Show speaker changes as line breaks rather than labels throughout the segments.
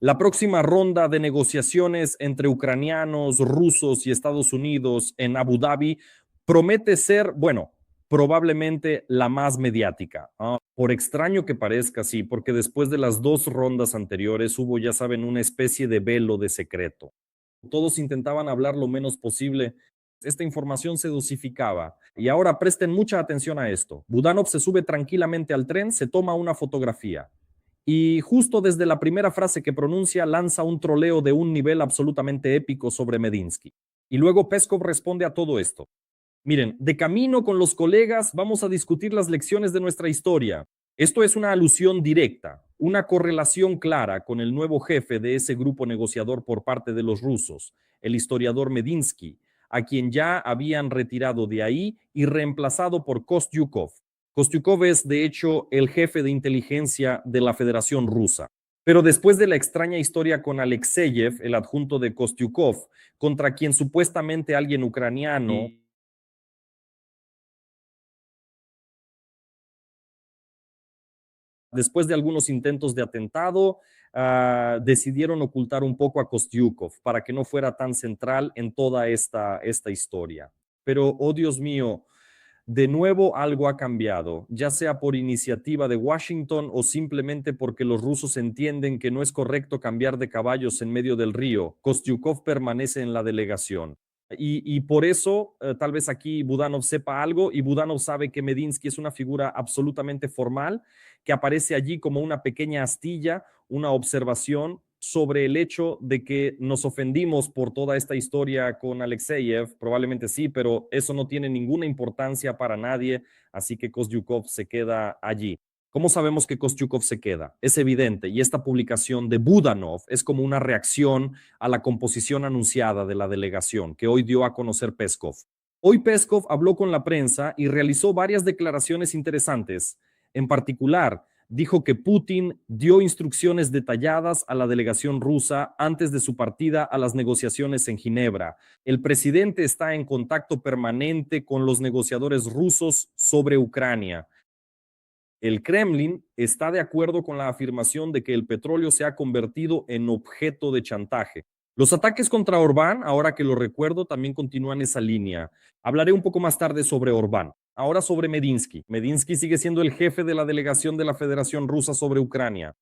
La próxima ronda de negociaciones entre ucranianos, rusos y Estados Unidos en Abu Dhabi promete ser, bueno, probablemente la más mediática. Por extraño que parezca, sí, porque después de las dos rondas anteriores hubo, ya saben, una especie de velo de secreto. Todos intentaban hablar lo menos posible. Esta información se dosificaba. Y ahora presten mucha atención a esto. Budanov se sube tranquilamente al tren, se toma una fotografía y justo desde la primera frase que pronuncia lanza un troleo de un nivel absolutamente épico sobre Medinsky. Y luego Peskov responde a todo esto. Miren, de camino con los colegas vamos a discutir las lecciones de nuestra historia. Esto es una alusión directa, una correlación clara con el nuevo jefe de ese grupo negociador por parte de los rusos, el historiador Medinsky, a quien ya habían retirado de ahí y reemplazado por Kostyukov. Kostyukov es, de hecho, el jefe de inteligencia de la Federación Rusa. Pero después de la extraña historia con Alexeyev, el adjunto de Kostyukov, contra quien supuestamente alguien ucraniano después de algunos intentos de atentado, decidieron ocultar un poco a Kostyukov para que no fuera tan central en toda esta historia. Pero, oh Dios mío, de nuevo algo ha cambiado, ya sea por iniciativa de Washington o simplemente porque los rusos entienden que no es correcto cambiar de caballos en medio del río. Kostyukov permanece en la delegación. Y por eso, tal vez aquí Budanov sepa algo y Budanov sabe que Medinsky es una figura absolutamente formal que aparece allí como una pequeña astilla, una observación sobre el hecho de que nos ofendimos por toda esta historia con Alexeyev, probablemente sí, pero eso no tiene ninguna importancia para nadie, así que Kostyukov se queda allí. ¿Cómo sabemos que Kostyukov se queda? Es evidente, y esta publicación de Budanov es como una reacción a la composición anunciada de la delegación que hoy dio a conocer Peskov. Hoy Peskov habló con la prensa y realizó varias declaraciones interesantes. En particular, dijo que Putin dio instrucciones detalladas a la delegación rusa antes de su partida a las negociaciones en Ginebra. El presidente está en contacto permanente con los negociadores rusos sobre Ucrania. El Kremlin está de acuerdo con la afirmación de que el petróleo se ha convertido en objeto de chantaje. Los ataques contra Orbán, ahora que lo recuerdo, también continúan esa línea. Hablaré un poco más tarde sobre Orbán. Ahora sobre Medinsky. Medinsky sigue siendo el jefe de la delegación de la Federación Rusa sobre Ucrania.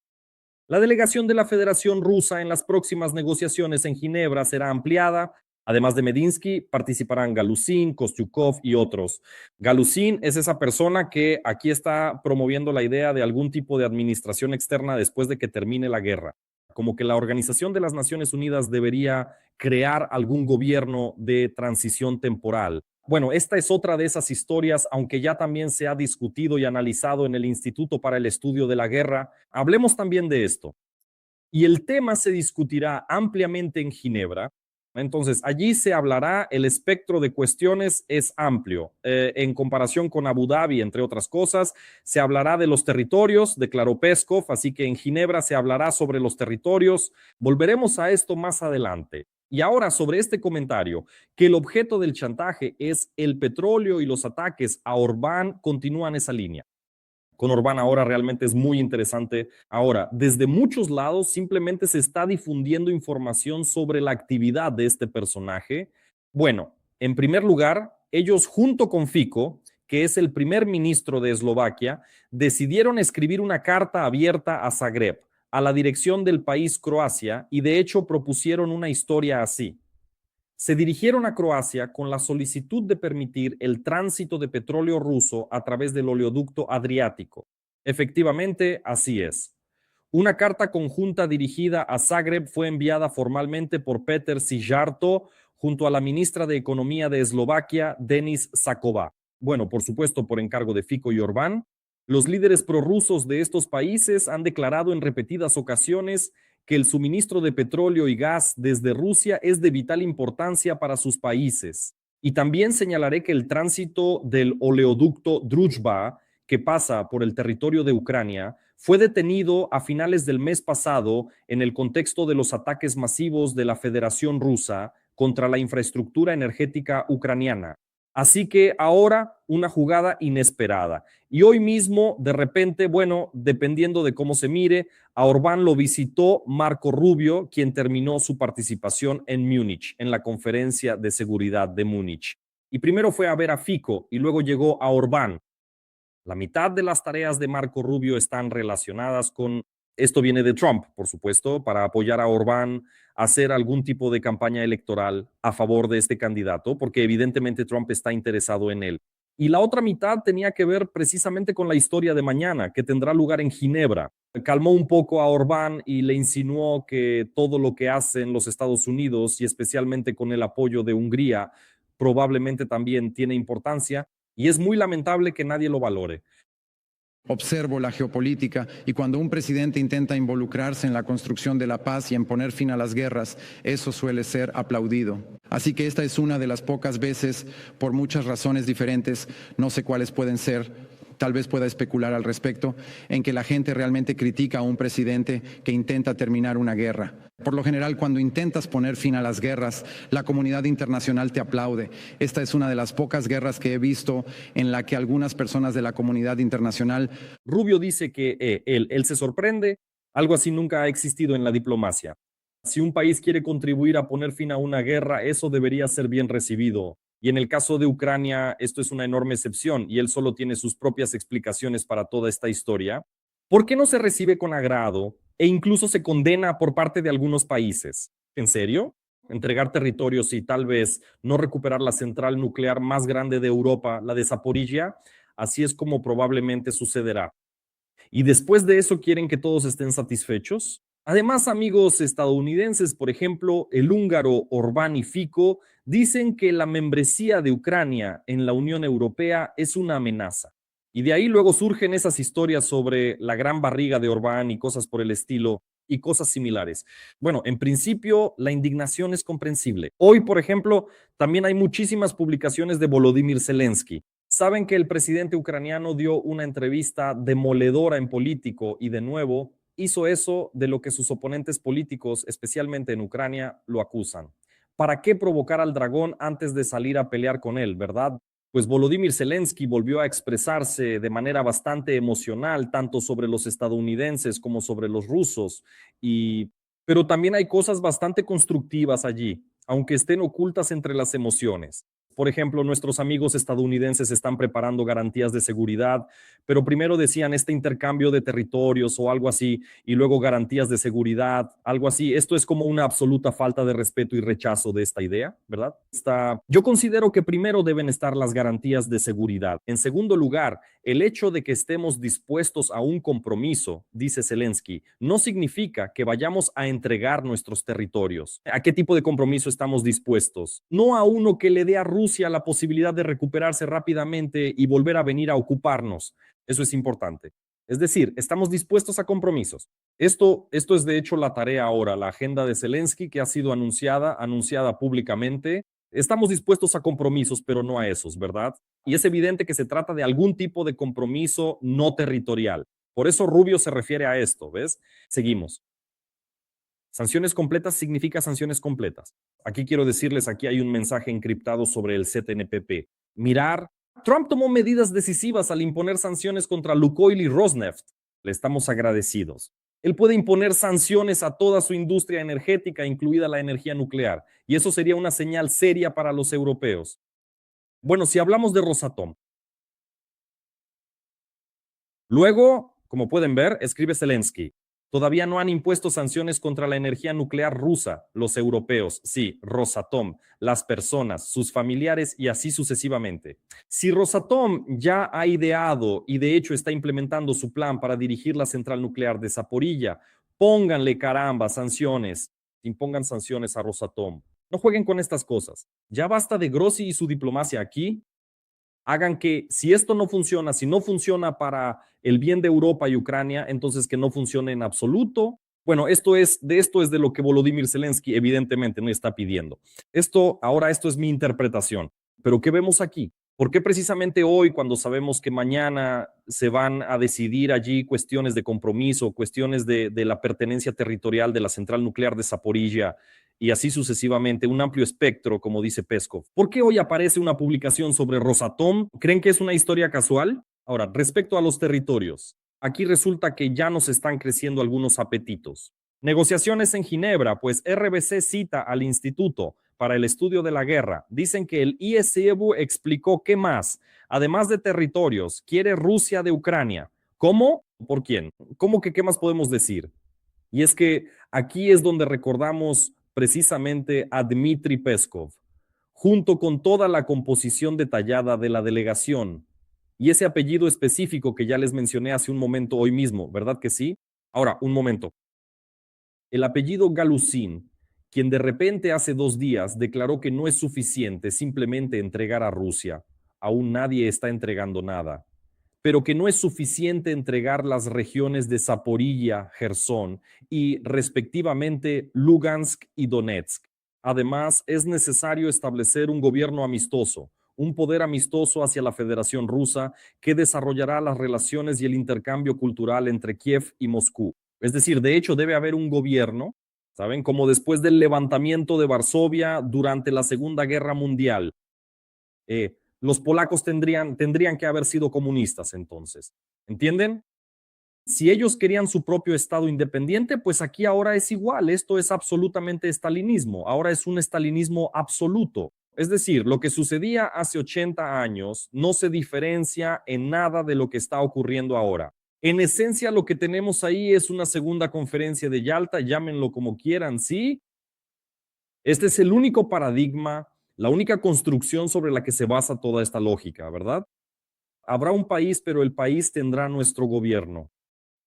La delegación de la Federación Rusa en las próximas negociaciones en Ginebra será ampliada. Además de Medinsky, participarán Galusin, Kostyukov y otros. Galusin es esa persona que aquí está promoviendo la idea de algún tipo de administración externa después de que termine la guerra. Como que la Organización de las Naciones Unidas debería crear algún gobierno de transición temporal. Bueno, esta es otra de esas historias, aunque ya también se ha discutido y analizado en el Instituto para el Estudio de la Guerra. Hablemos también de esto. Y el tema se discutirá ampliamente en Ginebra. Entonces, allí se hablará, el espectro de cuestiones es amplio. En comparación con Abu Dhabi, entre otras cosas, se hablará de los territorios, declaró Peskov, así que en Ginebra se hablará sobre los territorios. Volveremos a esto más adelante. Y ahora sobre este comentario, que el objeto del chantaje es el petróleo y los ataques a Orbán, continúan esa línea. Con Orbán ahora realmente es muy interesante. Ahora, desde muchos lados simplemente se está difundiendo información sobre la actividad de este personaje. Bueno, en primer lugar, ellos junto con Fico, que es el primer ministro de Eslovaquia, decidieron escribir una carta abierta a Zagreb, a la dirección del país Croacia, y de hecho propusieron una historia así. Se dirigieron a Croacia con la solicitud de permitir el tránsito de petróleo ruso a través del oleoducto Adriático. Efectivamente, así es. Una carta conjunta dirigida a Zagreb fue enviada formalmente por Peter Sijarto junto a la ministra de Economía de Eslovaquia, Denis Šaková. Bueno, por supuesto, por encargo de Fico y Orbán. Los líderes prorrusos de estos países han declarado en repetidas ocasiones que el suministro de petróleo y gas desde Rusia es de vital importancia para sus países. Y también señalaré que el tránsito del oleoducto Druzhba, que pasa por el territorio de Ucrania, fue detenido a finales del mes pasado en el contexto de los ataques masivos de la Federación Rusa contra la infraestructura energética ucraniana. Así que ahora una jugada inesperada. Y hoy mismo, de repente, bueno, dependiendo de cómo se mire, a Orbán lo visitó Marco Rubio, quien terminó su participación en Múnich, en la conferencia de seguridad de Múnich. Y primero fue a ver a Fico y luego llegó a Orbán. La mitad de las tareas de Marco Rubio están relacionadas con, esto viene de Trump, por supuesto, para apoyar a Orbán, hacer algún tipo de campaña electoral a favor de este candidato, porque evidentemente Trump está interesado en él. Y la otra mitad tenía que ver precisamente con la historia de mañana, que tendrá lugar en Ginebra. Calmó un poco a Orbán y le insinuó que todo lo que hacen los Estados Unidos, y especialmente con el apoyo de Hungría, probablemente también tiene importancia, y es muy lamentable que nadie lo valore.
Observo la geopolítica y cuando un presidente intenta involucrarse en la construcción de la paz y en poner fin a las guerras, eso suele ser aplaudido. Así que esta es una de las pocas veces, por muchas razones diferentes, no sé cuáles pueden ser, tal vez pueda especular al respecto, en que la gente realmente critica a un presidente que intenta terminar una guerra. Por lo general, cuando intentas poner fin a las guerras, la comunidad internacional te aplaude. Esta es una de las pocas guerras que he visto en la que algunas personas de la comunidad internacional...
Rubio dice que él se sorprende, algo así nunca ha existido en la diplomacia. Si un país quiere contribuir a poner fin a una guerra, eso debería ser bien recibido. Y en el caso de Ucrania, esto es una enorme excepción y él solo tiene sus propias explicaciones para toda esta historia. ¿Por qué no se recibe con agrado e incluso se condena por parte de algunos países? ¿En serio? Entregar territorios y tal vez no recuperar la central nuclear más grande de Europa, la de Zaporizhia, así es como probablemente sucederá. Y después de eso quieren que todos estén satisfechos. Además, amigos estadounidenses, por ejemplo, el húngaro Orbán y Fico dicen que la membresía de Ucrania en la Unión Europea es una amenaza. Y de ahí luego surgen esas historias sobre la gran barriga de Orbán y cosas por el estilo y cosas similares. Bueno, en principio la indignación es comprensible. Hoy, por ejemplo, también hay muchísimas publicaciones de Volodymyr Zelensky. Saben que el presidente ucraniano dio una entrevista demoledora en Político y de nuevo hizo eso de lo que sus oponentes políticos, especialmente en Ucrania, lo acusan. ¿Para qué provocar al dragón antes de salir a pelear con él, verdad? Pues Volodymyr Zelensky volvió a expresarse de manera bastante emocional, tanto sobre los estadounidenses como sobre los rusos, pero también hay cosas bastante constructivas allí, aunque estén ocultas entre las emociones. Por ejemplo, nuestros amigos estadounidenses están preparando garantías de seguridad, pero primero decían este intercambio de territorios o algo así, y luego garantías de seguridad, algo así. Esto es como una absoluta falta de respeto y rechazo de esta idea, ¿verdad? Yo considero que primero deben estar las garantías de seguridad. En segundo lugar, el hecho de que estemos dispuestos a un compromiso, dice Zelensky, no significa que vayamos a entregar nuestros territorios. ¿A qué tipo de compromiso estamos dispuestos? No a uno que le dé a Rusia la posibilidad de recuperarse rápidamente y volver a venir a ocuparnos. Eso es importante. Es decir, estamos dispuestos a compromisos. Esto es de hecho la tarea ahora, la agenda de Zelensky que ha sido anunciada públicamente. Estamos dispuestos a compromisos, pero no a esos, ¿verdad? Y es evidente que se trata de algún tipo de compromiso no territorial. Por eso Rubio se refiere a esto, ¿ves? Seguimos. Sanciones completas significa sanciones completas. Aquí quiero decirles, aquí hay un mensaje encriptado sobre el ZNPP. Mirar, Trump tomó medidas decisivas al imponer sanciones contra Lukoil y Rosneft. Le estamos agradecidos. Él puede imponer sanciones a toda su industria energética, incluida la energía nuclear, y eso sería una señal seria para los europeos. Bueno, si hablamos de Rosatom. Luego, como pueden ver, escribe Zelensky. Todavía no han impuesto sanciones contra la energía nuclear rusa, los europeos, sí, Rosatom, las personas, sus familiares y así sucesivamente. Si Rosatom ya ha ideado y de hecho está implementando su plan para dirigir la central nuclear de Zaporilla, pónganle caramba sanciones, impongan sanciones a Rosatom. No jueguen con estas cosas. Ya basta de Grossi y su diplomacia aquí. Hagan que si esto no funciona, si no funciona para el bien de Europa y Ucrania, entonces que no funcione en absoluto. Bueno, esto es de lo que Volodymyr Zelensky evidentemente no está pidiendo. Ahora esto es mi interpretación. Pero ¿qué vemos aquí? ¿Por qué precisamente hoy, cuando sabemos que mañana se van a decidir allí cuestiones de compromiso, cuestiones de la pertenencia territorial de la central nuclear de Zaporizhia, y así sucesivamente, un amplio espectro, como dice Peskov. ¿Por qué hoy aparece una publicación sobre Rosatom? ¿Creen que es una historia casual? Ahora, respecto a los territorios, aquí resulta que ya nos están creciendo algunos apetitos. Negociaciones en Ginebra, pues RBC cita al Instituto para el Estudio de la Guerra. Dicen que el ISEBU explicó qué más, además de territorios, quiere Rusia de Ucrania. ¿Cómo? ¿Por quién? ¿Cómo que qué más podemos decir? Y es que aquí es donde recordamos precisamente a Dmitry Peskov, junto con toda la composición detallada de la delegación y ese apellido específico que ya les mencioné hace un momento hoy mismo, ¿verdad que sí? Ahora, un momento. El apellido Galusin, quien de repente hace 2 días declaró que no es suficiente simplemente entregar a Rusia, aún nadie está entregando nada, pero que no es suficiente entregar las regiones de Zaporilla, Gerson y respectivamente Lugansk y Donetsk. Además, es necesario establecer un gobierno amistoso, un poder amistoso hacia la Federación Rusa que desarrollará las relaciones y el intercambio cultural entre Kiev y Moscú. Es decir, de hecho debe haber un gobierno, ¿saben? Como después del levantamiento de Varsovia durante la Segunda Guerra Mundial. Los polacos tendrían que haber sido comunistas entonces. ¿Entienden? Si ellos querían su propio Estado independiente, pues aquí ahora es igual. Esto es absolutamente estalinismo. Ahora es un estalinismo absoluto. Es decir, lo que sucedía hace 80 años no se diferencia en nada de lo que está ocurriendo ahora. En esencia, lo que tenemos ahí es una segunda conferencia de Yalta, llámenlo como quieran, ¿sí? Este es el único paradigma, la única construcción sobre la que se basa toda esta lógica, ¿verdad? Habrá un país, pero el país tendrá nuestro gobierno.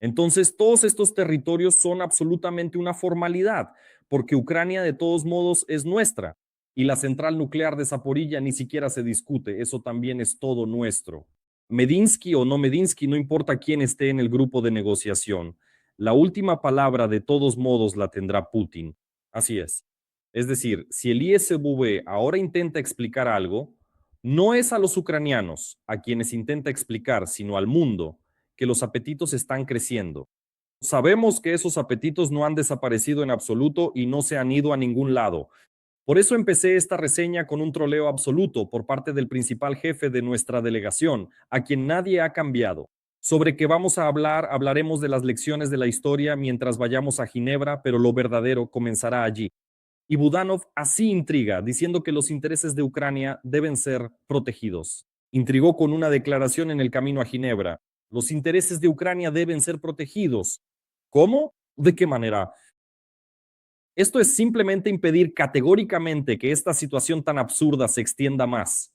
Entonces, todos estos territorios son absolutamente una formalidad, porque Ucrania de todos modos es nuestra y la central nuclear de Zaporilla ni siquiera se discute, eso también es todo nuestro. Medinsky o no Medinsky, no importa quién esté en el grupo de negociación, la última palabra de todos modos la tendrá Putin. Así es. Es decir, si el ISBV ahora intenta explicar algo, no es a los ucranianos a quienes intenta explicar, sino al mundo, que los apetitos están creciendo. Sabemos que esos apetitos no han desaparecido en absoluto y no se han ido a ningún lado. Por eso empecé esta reseña con un troleo absoluto por parte del principal jefe de nuestra delegación, a quien nadie ha cambiado. Sobre qué vamos a hablar, hablaremos de las lecciones de la historia mientras vayamos a Ginebra, pero lo verdadero comenzará allí. Y Budanov así intriga, diciendo que los intereses de Ucrania deben ser protegidos. Intrigó con una declaración en el camino a Ginebra. Los intereses de Ucrania deben ser protegidos. ¿Cómo? ¿De qué manera? Esto es simplemente impedir categóricamente que esta situación tan absurda se extienda más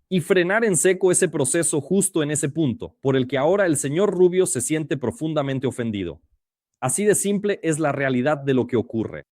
y frenar en seco ese proceso justo en ese punto, por el que ahora el señor Rubio se siente profundamente ofendido. Así de simple es la realidad de lo que ocurre.